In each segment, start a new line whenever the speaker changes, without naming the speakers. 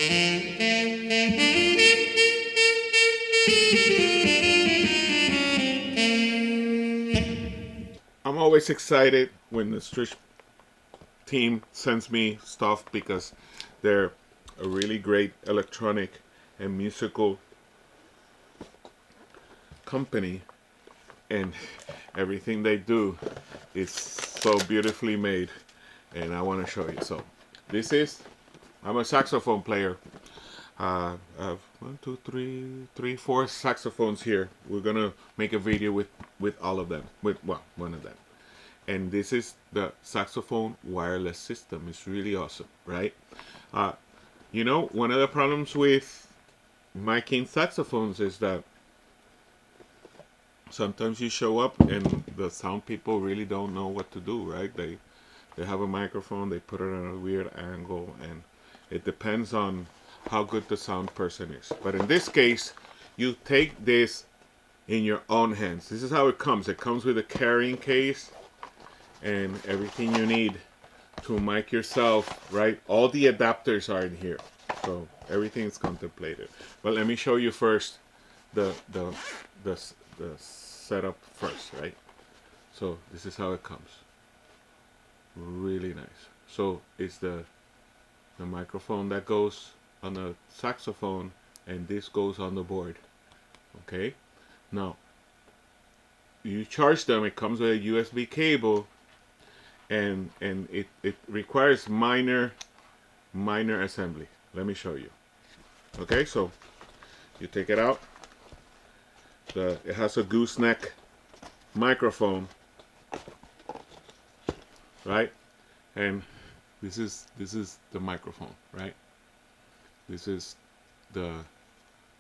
I'm always excited when the Stretch team sends me stuff because they're a really great electronic and musical company, and everything they do is so beautifully made, and I want to show you. So this is, I'm a saxophone player. I have one, two, three, four saxophones here. We're gonna make a video with all of them, with, well, one of them. And this is the saxophone wireless system. It's really awesome, right? Uh, you know, one of the problems with miking saxophones is that sometimes you show up and the sound people really don't know what to do, right? They have a microphone, they put it at a weird angle, and it depends on how good the sound person is. But in this case, you take this in your own hands. This is how it comes. It comes with a carrying case and everything you need to mic yourself, right? All the adapters are in here, so everything is contemplated. But let me show you first the the setup first, right? So this is how it comes. Really nice. So it's the microphone that goes on the saxophone, and this goes on the board. Okay. Now you charge them. It comes with a USB cable, and it requires minor assembly. Let me show you. Okay, so you take it out. It has a gooseneck microphone, right? And this is the microphone, right? This is the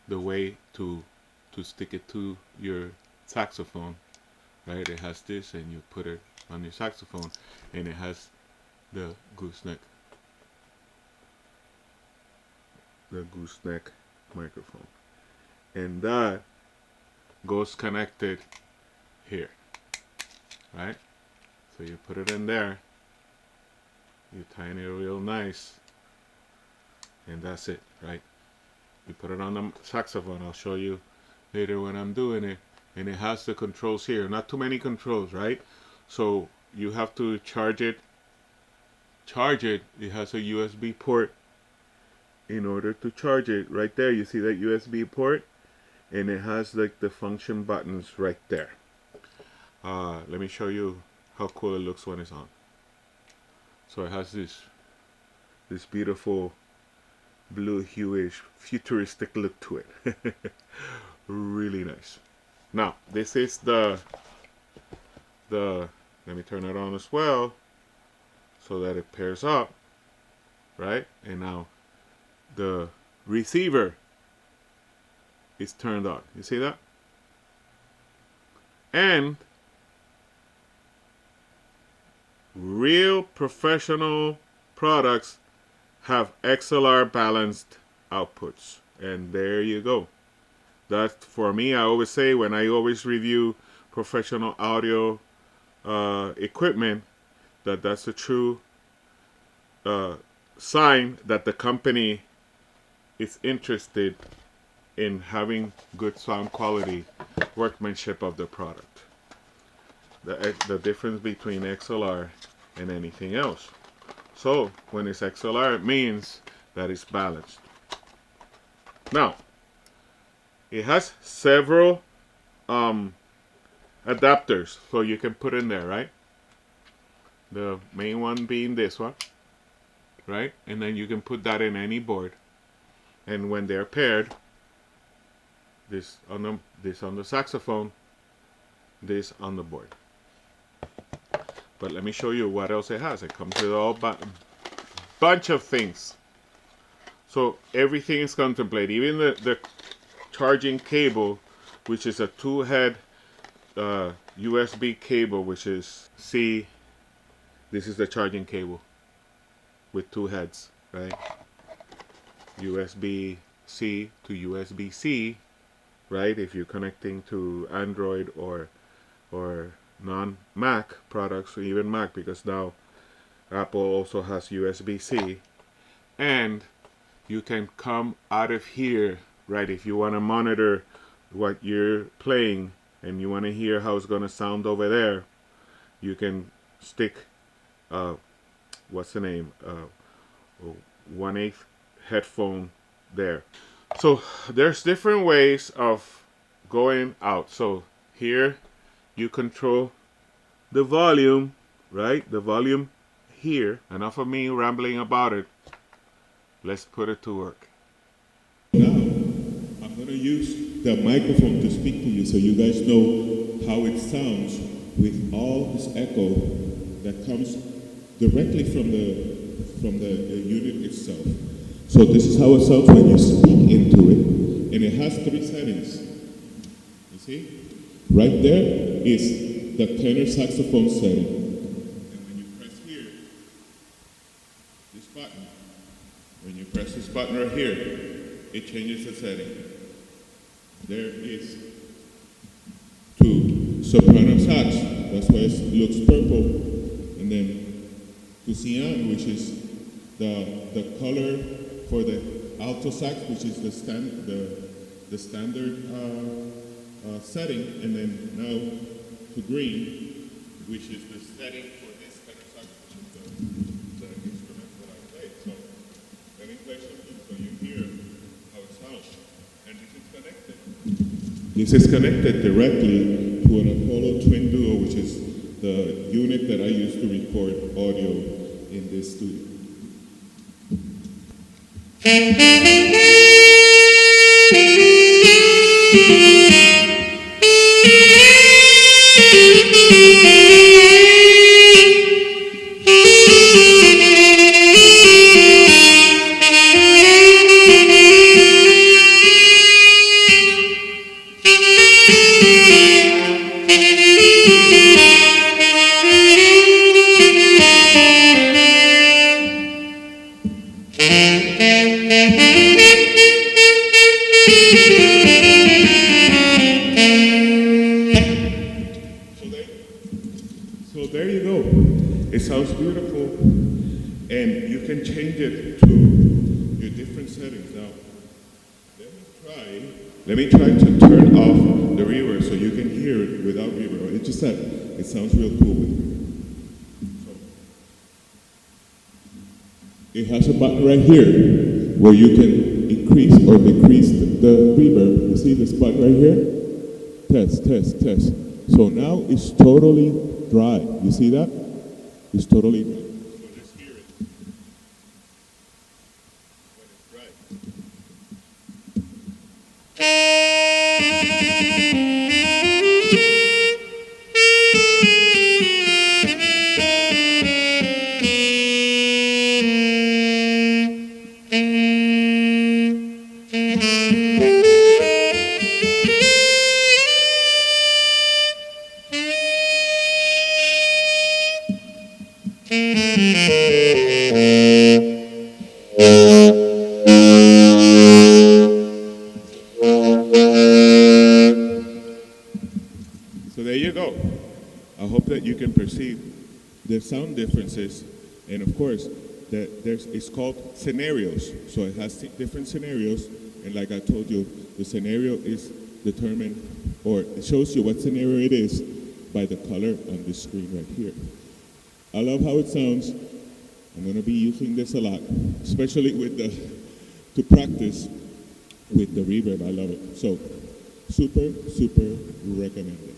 way to stick it to your saxophone, right? It has this, and you put it on your saxophone, and it has the gooseneck microphone, and that goes connected here, right? So you put it in there, you tighten it real nice, and that's it, right? You put it on the saxophone. I'll show you later when I'm doing it. And it has the controls here. Not too many controls, right? So you have to charge it. It has a USB port in order to charge it. Right there, you see that USB port? And it has like the function buttons right there. Let me show you how cool it looks when it's on. So it has this beautiful blue hueish futuristic look to it. Really nice. Now this is the let me turn it on as well so that it pairs up, right? And now the receiver is turned on. You see that? And real professional products have XLR balanced outputs, and there you go. That, for me, I always say when I always review professional audio equipment, that's a true sign that the company is interested in having good sound quality, workmanship of the product. The difference between XLR and anything else. So when it's XLR, it means that it's balanced. Now, it has several adapters, so you can put in there, right? The main one being this one, right? And then you can put that in any board. And when they're paired, this on the saxophone, this on the board. But let me show you what else it has. It comes with a bunch of things. So everything is contemplated. Even the charging cable, which is a two-head USB cable, which is C. This is the charging cable with two heads, right? USB-C to USB-C, right? If you're connecting to Android or non-Mac products, or even Mac, because now Apple also has USB-C. And you can come out of here, right? If you want to monitor what you're playing and you want to hear how it's going to sound over there, you can stick, uh, what's the name, 1/8 headphone there. So there's different ways of going out. So here you control the volume, right? The volume here. Enough of me rambling about it. Let's put it to work. Now, I'm going to use the microphone to speak to you so you guys know how it sounds with all this echo that comes directly from the unit itself. So this is how it sounds when you speak into it, and it has 3 settings. You see? Right there is the tenor saxophone setting. And when you press here, this button, when you press this button right here, it changes the setting. There is to soprano sax, that's why it looks purple, and then to cyan, which is the color for the alto sax, which is the standard setting, and then now to green, which is the setting for this tenor sax, which is the instrument that I play. So let me play something so you hear how it sounds. And this is connected directly to an Apollo Twin Duo, which is the unit that I use to record audio in this studio. So there you go. It sounds beautiful, and you can change it to your different settings. Now, let me try to turn off the reverb so you can hear it without reverb. It's just that it sounds real cool with it. So, it has a button right here where you can increase or decrease the reverb. You see this button right here? Test, test, test. So now it's totally dry. You see that? It's totally dry. So just hear it when it's dry. So there you go. I hope that you can perceive the sound differences, and of course, that it's called scenarios. So it has different scenarios, and like I told you, the scenario is determined, or it shows you what scenario it is by the color on the screen right here. I love how it sounds. I'm going to be using this a lot, especially to practice with the reverb. I love it. So, super, super recommended.